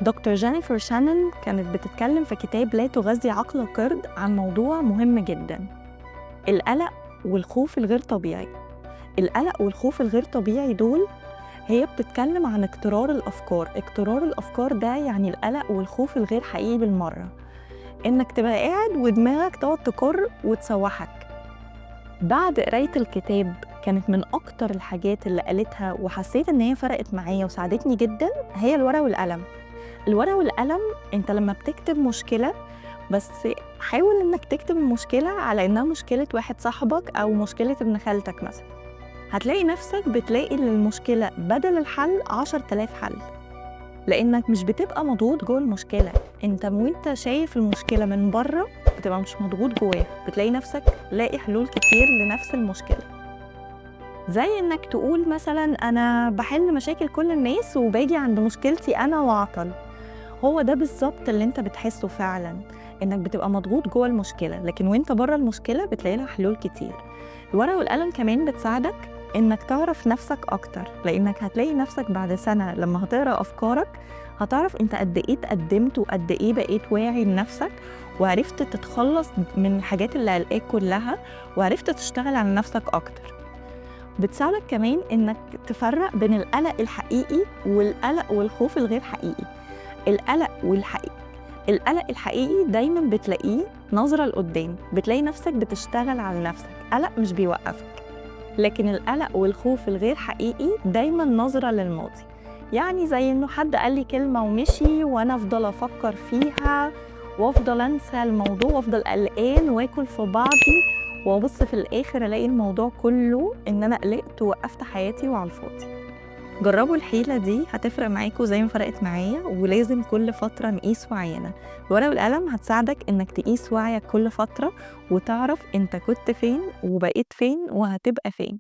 دكتور جينيفر شانون كانت بتتكلم في كتاب لا تغذي عقل قرد عن موضوع مهم جدا: القلق والخوف الغير طبيعي. القلق والخوف الغير طبيعي دول هي بتتكلم عن اقترار الأفكار ده يعني القلق والخوف الغير حقيقي بالمرة، إنك تبقى قاعد ودماغك تقعد تكر وتسوحك. بعد قراية الكتاب كانت من أكتر الحاجات اللي قالتها وحسيت إن هي فرقت معايا وساعدتني جدا هي الورقة والقلم. الورقة والقلم، انت لما بتكتب مشكلة بس حاول انك تكتب المشكلة على انها مشكلة واحد صاحبك او مشكلة ابن خالتك مثلا، هتلاقي نفسك بتلاقي للمشكلة بدل الحل 10,000 حل، لانك مش بتبقى مضغوط جوه المشكلة. انت وانت شايف المشكلة من بره بتبقى مش مضغوط جواها، بتلاقي نفسك لاقي حلول كتير لنفس المشكلة. زي انك تقول مثلا انا بحل مشاكل كل الناس وباجي عند مشكلتي انا وعطل. هو ده بالظبط اللي انت بتحسه فعلا، انك بتبقى مضغوط جوه المشكله، لكن وانت بره المشكله بتلاقي لها حلول كتير. الورقه والقلم كمان بتساعدك انك تعرف نفسك اكتر، لانك هتلاقي نفسك بعد سنه لما هتقرا افكارك هتعرف انت قد ايه اتقدمت وقد ايه بقيت واعي لنفسك، وعرفت تتخلص من الحاجات اللي قلقاك كلها، وعرفت تشتغل على نفسك اكتر. بتساعدك كمان انك تفرق بين القلق الحقيقي والقلق والخوف الغير حقيقي. القلق القلق الحقيقي دايما بتلاقيه نظرة لقدام، بتلاقي نفسك بتشتغل على نفسك، قلق مش بيوقفك. لكن القلق والخوف الغير حقيقي دايما نظرة للماضي، يعني زي انه حد قال لي كلمة ومشي وانا افضل افكر فيها وافضل انسى الموضوع وافضل قلقان واكل في بعضي، وابص في الاخر الاقي الموضوع كله ان انا قلقت ووقفت حياتي وعلى الفاضي. جربوا الحيلة دي هتفرق معاكوا زي ما فرقت معايا، ولازم كل فترة نقيس وعينا. الورقة والقلم هتساعدك انك تقيس وعيك كل فترة وتعرف انت كنت فين وبقيت فين وهتبقى فين.